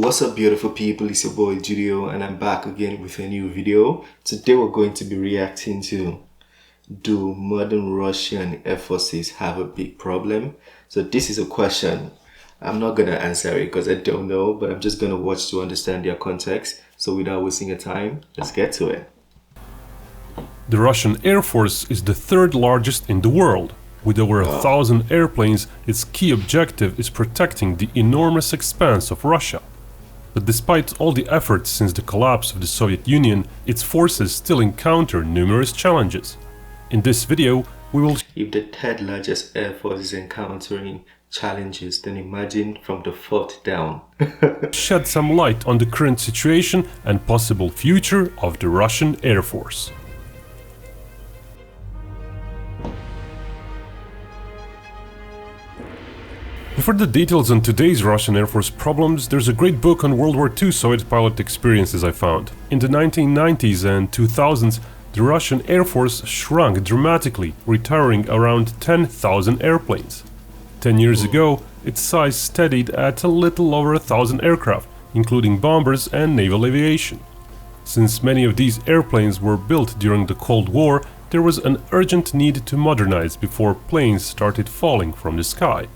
What's up, beautiful people? It's your boy Judeo, and I'm back again with a new video. Today we're going to be reacting to, do modern Russian air forces have a big problem? So this is a question. I'm not gonna answer it because I don't know, but I'm just gonna watch to understand their context. So without wasting your time, let's get to it. The Russian Air Force is the third largest in the world. With over 1,000 airplanes, its key objective is protecting the enormous expanse of Russia. But despite all the efforts since the collapse of the Soviet Union, its forces still encounter numerous challenges. In this video, we will... If the third largest air force is encountering challenges, then imagine from the fourth down. shed some light on the current situation and possible future of the Russian Air Force. For the details on today's Russian Air Force problems, there's a great book on World War II Soviet pilot experiences I found. In the 1990s and 2000s, the Russian Air Force shrunk dramatically, retiring around 10,000 airplanes. 10 years ago, its size steadied at a little over 1,000 aircraft, including bombers and naval aviation. Since many of these airplanes were built during the Cold War, there was an urgent need to modernize before planes started falling from the sky.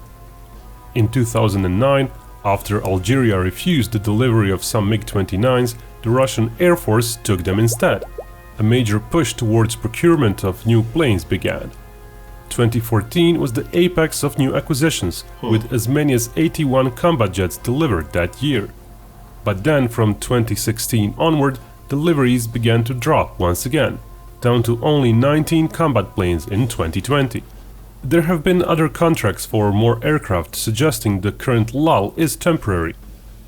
In 2009, after Algeria refused the delivery of some MiG-29s, the Russian Air Force took them instead. A major push towards procurement of new planes began. 2014 was the apex of new acquisitions, with as many as 81 combat jets delivered that year. But then from 2016 onward, deliveries began to drop once again, down to only 19 combat planes in 2020. There have been other contracts for more aircraft, suggesting the current lull is temporary.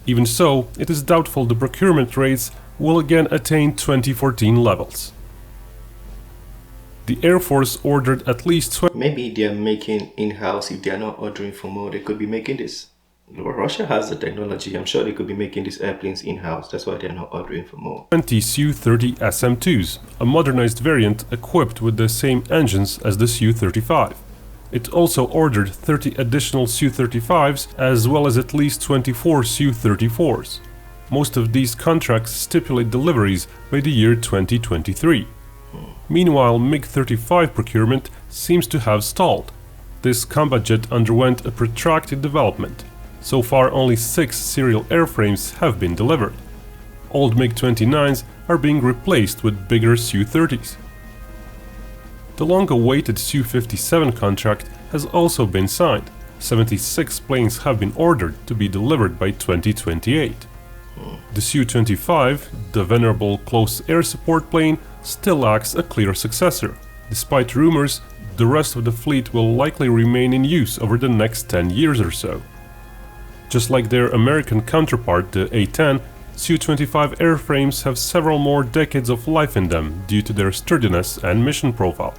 Even so, it is doubtful the procurement rates will again attain 2014 levels. The Air Force ordered at least Maybe they are making in-house. If they are not ordering for more, they could be making this. Russia has the technology. I'm sure they could be making these airplanes in-house. That's why they're not ordering for more. 20 Su-30 SM-2s, a modernized variant equipped with the same engines as the Su-35. It also ordered 30 additional Su-35s as well as at least 24 Su-34s. Most of these contracts stipulate deliveries by the year 2023. Meanwhile, MiG-35 procurement seems to have stalled. This combat jet underwent a protracted development. So far, only 6 serial airframes have been delivered. Old MiG-29s are being replaced with bigger Su-30s. The long-awaited Su-57 contract has also been signed. 76 planes have been ordered to be delivered by 2028. The Su-25, the venerable close air support plane, still lacks a clear successor. Despite rumors, the rest of the fleet will likely remain in use over the next 10 years or so. Just like their American counterpart, the A-10, Su-25 airframes have several more decades of life in them due to their sturdiness and mission profile.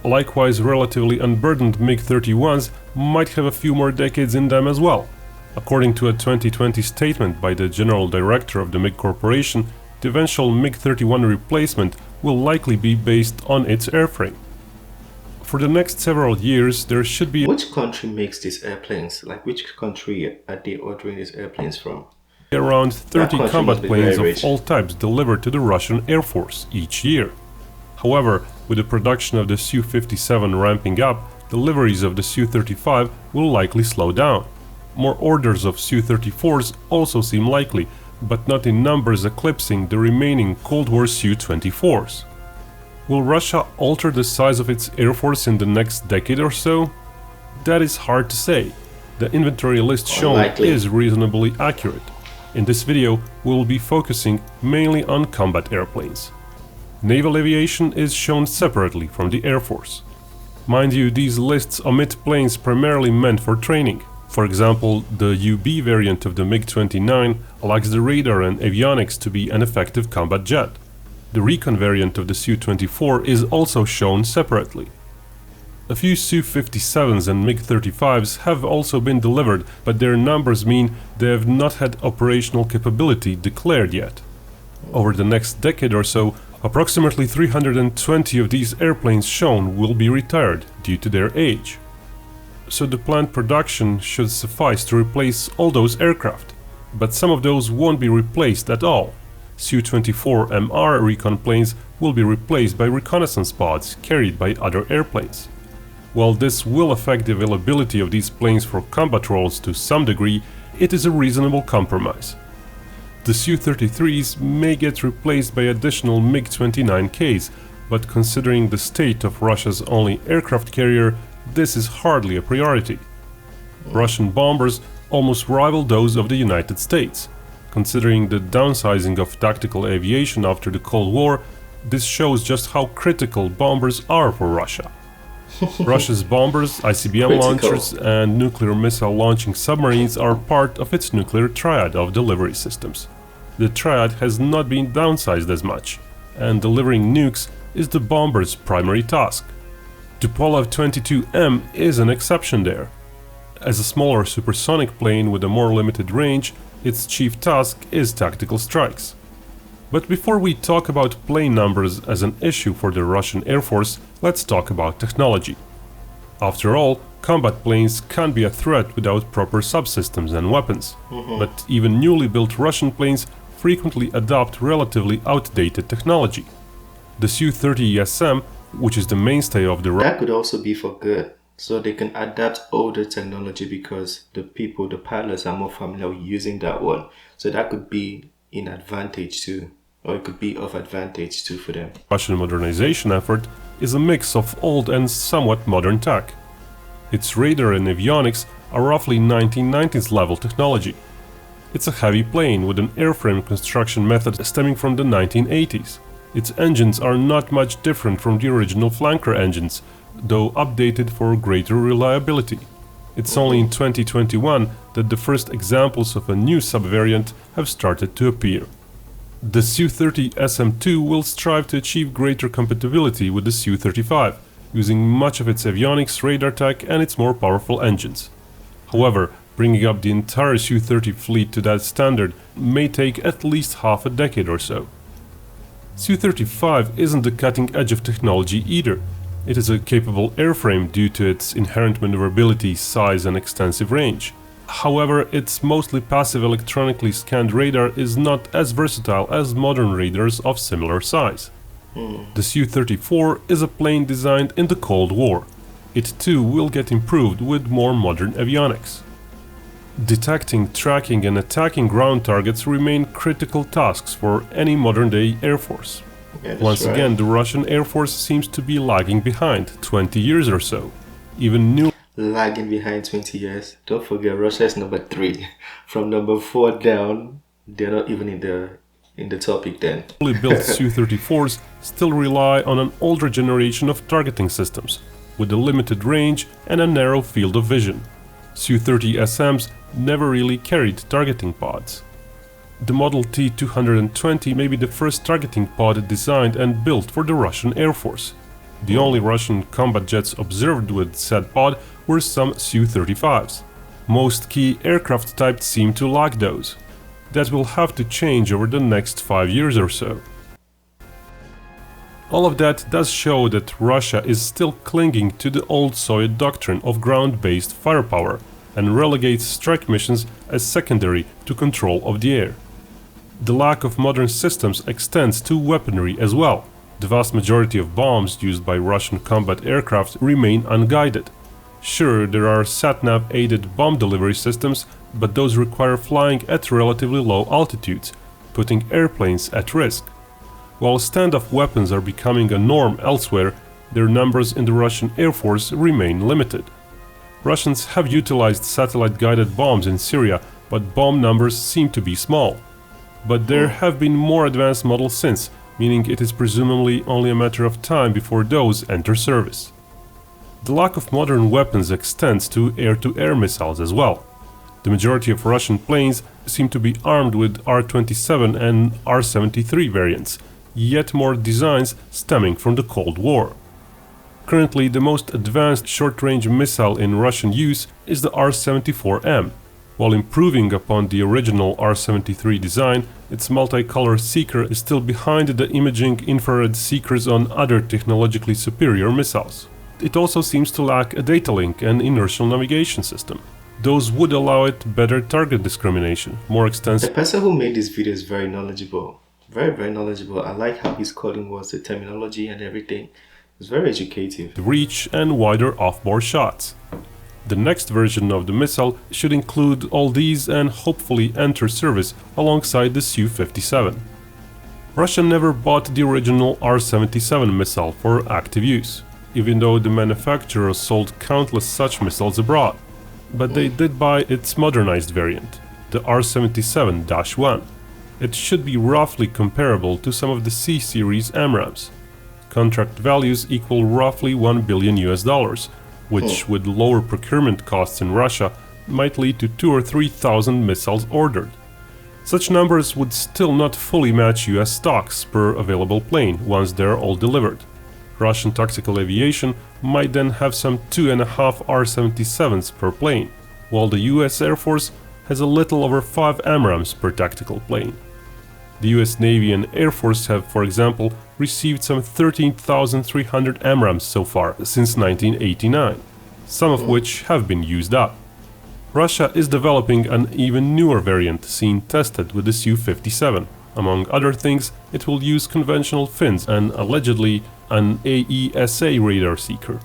Likewise, relatively unburdened MiG-31s might have a few more decades in them as well. According to a 2020 statement by the General Director of the MiG Corporation, the eventual MiG-31 replacement will likely be based on its airframe. For the next several years, there should be... Which country makes these airplanes? Like, which country are they ordering these airplanes from? Around 30 combat planes of all types delivered to the Russian Air Force each year. However, with the production of the Su-57 ramping up, deliveries of the Su-35 will likely slow down. More orders of Su-34s also seem likely, but not in numbers eclipsing the remaining Cold War Su-24s. Will Russia alter the size of its Air Force in the next decade or so? That is hard to say. The inventory list shown is reasonably accurate. In this video, we will be focusing mainly on combat airplanes. Naval aviation is shown separately from the Air Force. Mind you, these lists omit planes primarily meant for training. For example, the UB variant of the MiG-29 lacks the radar and avionics to be an effective combat jet. The recon variant of the Su-24 is also shown separately. A few Su-57s and MiG-35s have also been delivered, but their numbers mean they have not had operational capability declared yet. Over the next decade or so, approximately 320 of these airplanes shown will be retired due to their age. So the planned production should suffice to replace all those aircraft. but some of those won't be replaced at all. Su-24MR recon planes will be replaced by reconnaissance pods carried by other airplanes. While this will affect the availability of these planes for combat roles to some degree, it is a reasonable compromise. The Su-33s may get replaced by additional MiG-29Ks, but considering the state of Russia's only aircraft carrier, this is hardly a priority. Russian bombers almost rival those of the United States. Considering the downsizing of tactical aviation after the Cold War, this shows just how critical bombers are for Russia. Russia's bombers, ICBM launchers, and nuclear missile launching submarines are part of its nuclear triad of delivery systems. The triad has not been downsized as much, and delivering nukes is the bomber's primary task. Tupolev 22M is an exception there. As a smaller supersonic plane with a more limited range, its chief task is tactical strikes. But before we talk about plane numbers as an issue for the Russian Air Force, let's talk about technology. After all, combat planes can't be a threat without proper subsystems and weapons. But even newly built Russian planes frequently adopt relatively outdated technology. The Su-30SM, which is the mainstay of the that could also be for good, so they can adapt older technology because the pilots are more familiar with using that one. So that could be in advantage too. Or it could be of advantage too for them. Russian modernization effort is a mix of old and somewhat modern tech. Its radar and avionics are roughly 1990s level technology. It's a heavy plane with an airframe construction method stemming from the 1980s. Its engines are not much different from the original flanker engines, though updated for greater reliability. It's only in 2021 that the first examples of a new subvariant have started to appear. The Su-30SM-2 will strive to achieve greater compatibility with the Su-35, using much of its avionics, radar tech, and its more powerful engines. However, bringing up the entire Su-30 fleet to that standard may take at least half a decade or so. Su-35 isn't the cutting edge of technology either. It is a capable airframe due to its inherent maneuverability, size, and extensive range. However, its mostly passive electronically scanned radar is not as versatile as modern radars of similar size. The Su-34 is a plane designed in the Cold War. It too will get improved with more modern avionics. Detecting, tracking, and attacking ground targets remain critical tasks for any modern-day Air Force. Once again, the Russian Air Force seems to be lagging behind 20 years or so. Even new lagging behind 20 years. Don't forget, Russia is number 3. From number 4 down, they're not even in the topic then. Newly built Su-34s still rely on an older generation of targeting systems, with a limited range and a narrow field of vision. Su-30SMs never really carried targeting pods. The Model T-220 may be the first targeting pod designed and built for the Russian Air Force. The only Russian combat jets observed with said pod were some Su-35s. Most key aircraft types seem to lack those. That will have to change over the next 5 years or so. All of that does show that Russia is still clinging to the old Soviet doctrine of ground-based firepower and relegates strike missions as secondary to control of the air. The lack of modern systems extends to weaponry as well. The vast majority of bombs used by Russian combat aircraft remain unguided. Sure, there are sat-nav-aided bomb delivery systems, but those require flying at relatively low altitudes, putting airplanes at risk. While standoff weapons are becoming a norm elsewhere, their numbers in the Russian Air Force remain limited. Russians have utilized satellite-guided bombs in Syria, but bomb numbers seem to be small. But there have been more advanced models since, meaning it is presumably only a matter of time before those enter service. The lack of modern weapons extends to air-to-air missiles as well. The majority of Russian planes seem to be armed with R-27 and R-73 variants, yet more designs stemming from the Cold War. Currently, the most advanced short-range missile in Russian use is the R-74M. While improving upon the original R-73 design, its multicolor seeker is still behind the imaging infrared seekers on other technologically superior missiles. It also seems to lack a data link and inertial navigation system. Those would allow it better target discrimination, more The extensive person who made this video is very knowledgeable. Very, very knowledgeable. I like how he's coding was the terminology and everything. It's very educative. reach and wider off-board shots. The next version of the missile should include all these and hopefully enter service alongside the Su-57. Russia never bought the original R-77 missile for active use, even though the manufacturer sold countless such missiles abroad. But they did buy its modernized variant, the R-77-1. It should be roughly comparable to some of the C-series AMRAAMs. Contract values equal roughly $1 billion, which with lower procurement costs in Russia might lead to 2,000 or 3,000 missiles ordered. Such numbers would still not fully match US stocks per available plane once they're all delivered. Russian tactical aviation might then have some 2.5 R-77s per plane, while the US Air Force has a little over 5 AMRAAMs per tactical plane. The US Navy and Air Force have, for example, received some 13,300 AMRAAMs so far since 1989, some of which have been used up. Russia is developing an even newer variant seen tested with the Su-57. Among other things, it will use conventional fins and allegedly an AESA radar seeker.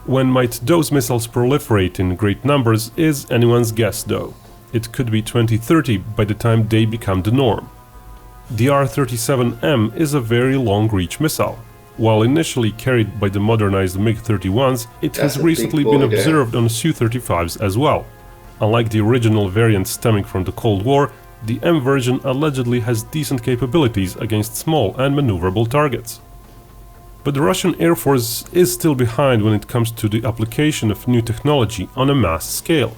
When might those missiles proliferate in great numbers is anyone's guess though. It could be 2030 by the time they become the norm. The R-37M is a very long-reach missile. While initially carried by the modernized MiG-31s, it has recently been observed on Su-35s as well. Unlike the original variant stemming from the Cold War, the M version allegedly has decent capabilities against small and maneuverable targets. But the Russian Air Force is still behind when it comes to the application of new technology on a mass scale.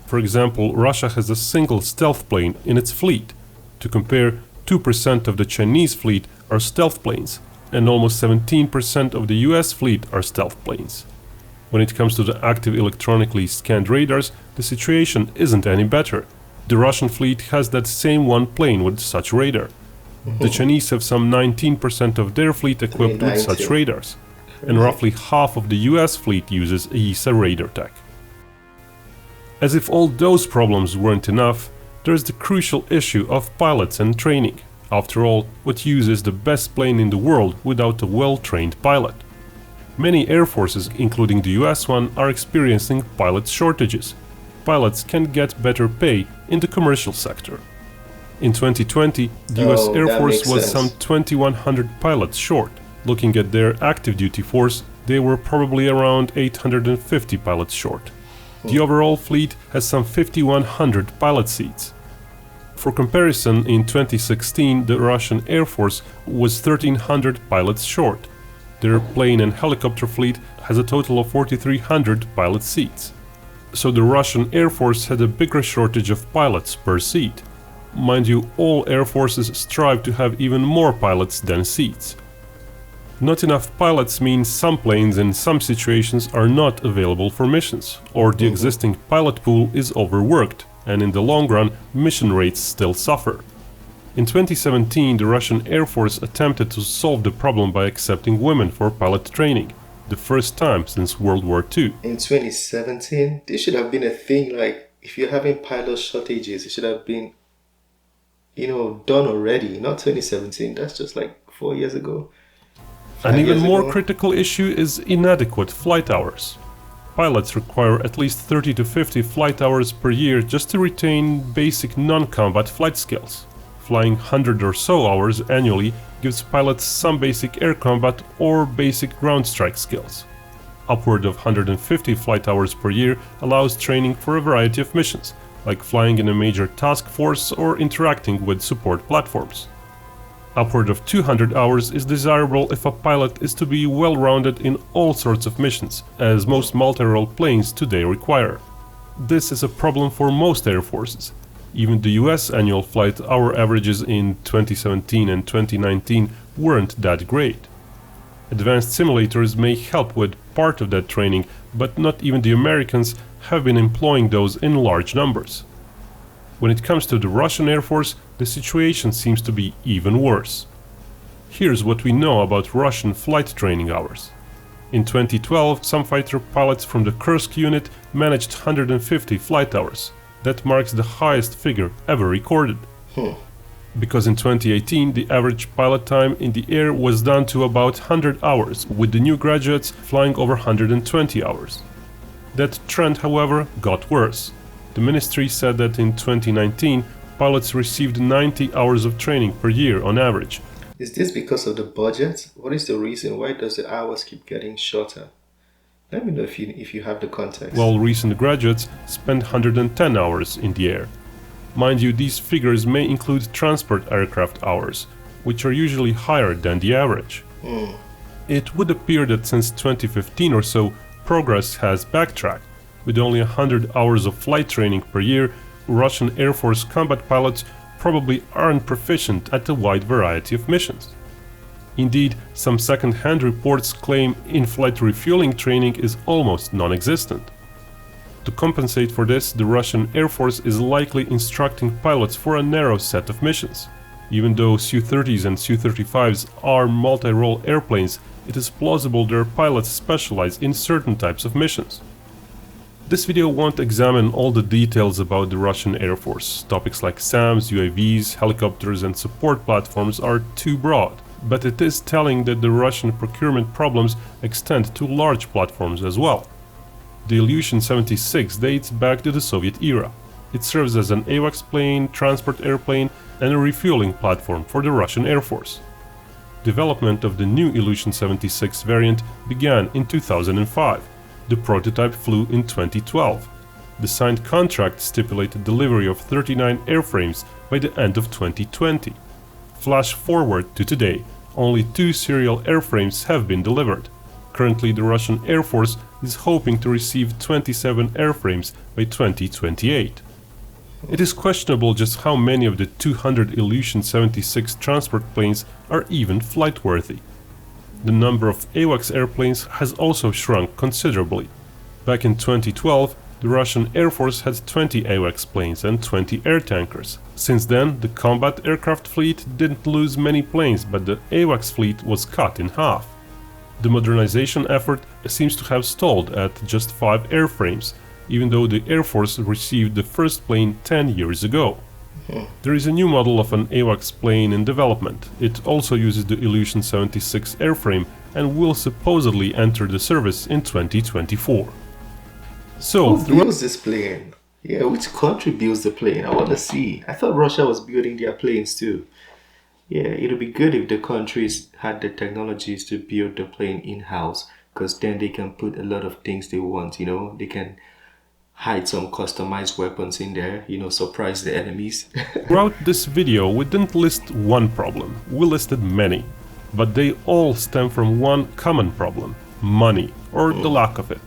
For example, Russia has a single stealth plane in its fleet. To compare, 2% of the Chinese fleet are stealth planes, and almost 17% of the US fleet are stealth planes. When it comes to the active electronically scanned radars, the situation isn't any better. The Russian fleet has that same one plane with such radar. The Chinese have some 19% of their fleet equipped with such radars, and roughly half of the US fleet uses AESA radar tech. As if all those problems weren't enough, there's the crucial issue of pilots and training. After all, what use is the best plane in the world without a well-trained pilot? Many air forces, including the US one, are experiencing pilot shortages. Pilots can get better pay in the commercial sector. In 2020, the US Air Force was some 2,100 pilots short. Looking at their active duty force, they were probably around 850 pilots short. The overall fleet has some 5,100 pilot seats. For comparison, in 2016, the Russian Air Force was 1,300 pilots short. Their plane and helicopter fleet has a total of 4,300 pilot seats. So the Russian Air Force had a bigger shortage of pilots per seat. Mind you, all air forces strive to have even more pilots than seats. Not enough pilots means some planes in some situations are not available for missions, or the existing pilot pool is overworked, and in the long run, mission rates still suffer. In 2017, the Russian Air Force attempted to solve the problem by accepting women for pilot training, the first time since World War II. In 2017, this should have been a thing. Like, if you're having pilot shortages, it should have been, done already. Not 2017, that's just like 4 years ago. An even more critical issue is inadequate flight hours. Pilots require at least 30 to 50 flight hours per year just to retain basic non-combat flight skills. Flying 100 or so hours annually gives pilots some basic air combat or basic ground strike skills. Upward of 150 flight hours per year allows training for a variety of missions, like flying in a major task force or interacting with support platforms. Upward of 200 hours is desirable if a pilot is to be well-rounded in all sorts of missions, as most multi-role planes today require. This is a problem for most air forces. Even the US annual flight hour averages in 2017 and 2019 weren't that great. Advanced simulators may help with part of that training, but not even the Americans have been employing those in large numbers. When it comes to the Russian Air Force, the situation seems to be even worse. Here's what we know about Russian flight training hours. In 2012, some fighter pilots from the Kursk unit managed 150 flight hours. That marks the highest figure ever recorded. Because in 2018, the average pilot time in the air was down to about 100 hours, with the new graduates flying over 120 hours. That trend, however, got worse. The ministry said that in 2019, pilots received 90 hours of training per year on average. Is this because of the budget? What is the reason? Why does the hours keep getting shorter? Let me know if you have the context. While recent graduates spend 110 hours in the air. Mind you, these figures may include transport aircraft hours, which are usually higher than the average. It would appear that since 2015 or so, progress has backtracked. With only 100 hours of flight training per year, Russian Air Force combat pilots probably aren't proficient at a wide variety of missions. Indeed, some second-hand reports claim in-flight refueling training is almost non-existent. To compensate for this, the Russian Air Force is likely instructing pilots for a narrow set of missions. Even though Su-30s and Su-35s are multi-role airplanes, it is plausible their pilots specialize in certain types of missions. This video won't examine all the details about the Russian Air Force. Topics like SAMs, UAVs, helicopters and support platforms are too broad, but it is telling that the Russian procurement problems extend to large platforms as well. The Ilyushin-76 dates back to the Soviet era. It serves as an AWACS plane, transport airplane and a refueling platform for the Russian Air Force. Development of the new Ilyushin-76 variant began in 2005. The prototype flew in 2012. The signed contract stipulated delivery of 39 airframes by the end of 2020. Flash forward to today, only 2 serial airframes have been delivered. Currently, the Russian Air Force is hoping to receive 27 airframes by 2028. It is questionable just how many of the 200 Ilyushin-76 transport planes are even flight-worthy. The number of AWACS airplanes has also shrunk considerably. Back in 2012, the Russian Air Force had 20 AWACS planes and 20 air tankers. Since then, the combat aircraft fleet didn't lose many planes, but the AWACS fleet was cut in half. The modernization effort seems to have stalled at just 5 airframes, even though the Air Force received the first plane 10 years ago. There is a new model of an AWACS plane in development. It also uses the Ilyushin-76 airframe and will supposedly enter the service in 2024. So, who builds this plane? Yeah, which country builds the plane? I want to see. I thought Russia was building their planes too. Yeah, it would be good if the countries had the technologies to build the plane in-house, because then they can put a lot of things they want, you know. They can hide some customized weapons in there, you know, surprise the enemies. Throughout this video, we didn't list one problem, we listed many. But they all stem from one common problem: money, or the lack of it.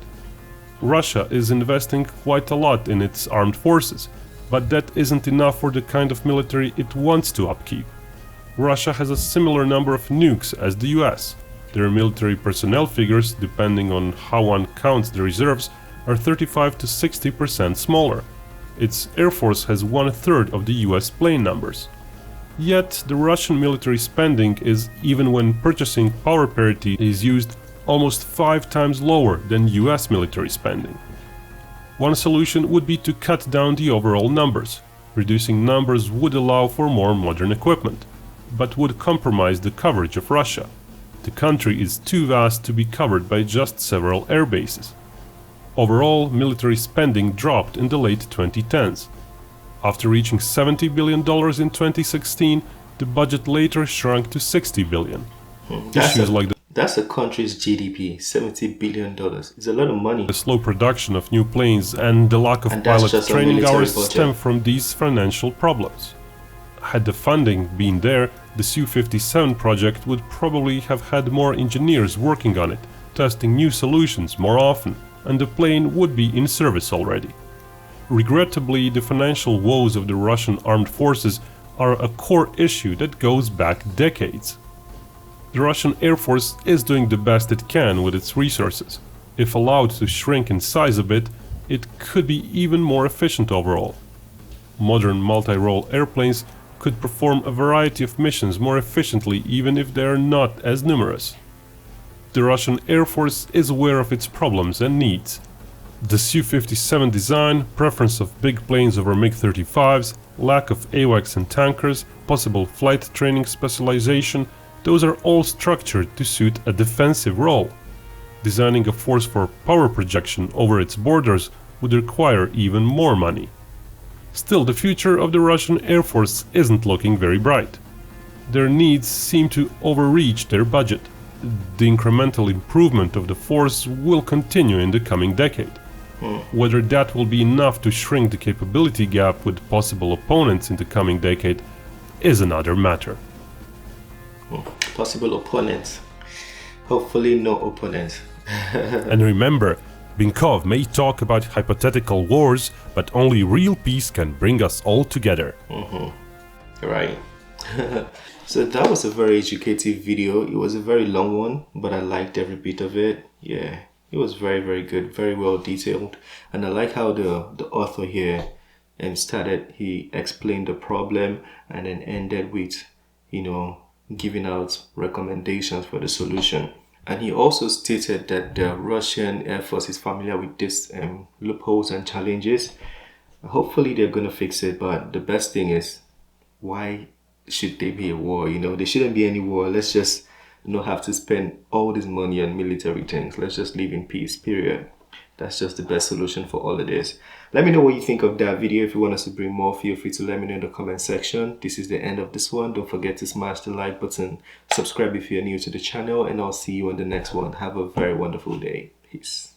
Russia is investing quite a lot in its armed forces, but that isn't enough for the kind of military it wants to upkeep. Russia has a similar number of nukes as the US. Their military personnel figures, depending on how one counts the reserves, are 35 to 60% smaller. Its air force has 1/3 of the US plane numbers. Yet the Russian military spending is, even when purchasing power parity is used, almost 5 times lower than US military spending. One solution would be to cut down the overall numbers. Reducing numbers would allow for more modern equipment, but would compromise the coverage of Russia. The country is too vast to be covered by just several air bases. Overall, military spending dropped in the late 2010s. After reaching $70 billion in 2016, the budget later shrunk to $60 billion. That's a country's GDP, $70 billion. It's a lot of money. The slow production of new planes and the lack of pilot training hours stem from these financial problems. Had the funding been there, the Su-57 project would probably have had more engineers working on it, testing new solutions more often, and the plane would be in service already. Regrettably, the financial woes of the Russian armed forces are a core issue that goes back decades. The Russian Air Force is doing the best it can with its resources. If allowed to shrink in size a bit, it could be even more efficient overall. Modern multi-role airplanes could perform a variety of missions more efficiently even if they are not as numerous. the Russian Air Force is aware of its problems and needs. The Su-57 design, preference of big planes over MiG-35s, lack of AWACS and tankers, possible flight training specialization, those are all structured to suit a defensive role. Designing a force for power projection over its borders would require even more money. Still, the future of the Russian Air Force isn't looking very bright. Their needs seem to overreach their budget. The incremental improvement of the force will continue in the coming decade. Whether that will be enough to shrink the capability gap with possible opponents in the coming decade is another matter. Possible opponents. Hopefully no opponents. And remember, Binkov may talk about hypothetical wars, but only real peace can bring us all together. Right. So that was a very educative video. It was a very long one, but I liked every bit of it. Yeah, it was very, very good, very well detailed. And I like how the author here he explained the problem and then ended with, giving out recommendations for the solution. And he also stated that the Russian Air Force is familiar with these loopholes and challenges. Hopefully they're going to fix it, but the best thing is, why should there be a war? There shouldn't be any war. Let's just not have to spend all this money on military things. Let's just live in peace, period. That's just the best solution for all of this. Let me know what you think of that video. If you want us to bring more, feel free to let me know in the comment section. This is the end of this one. Don't forget to smash the like button, subscribe if you're new to the channel, and I'll see you on the next one. Have a very wonderful day. Peace.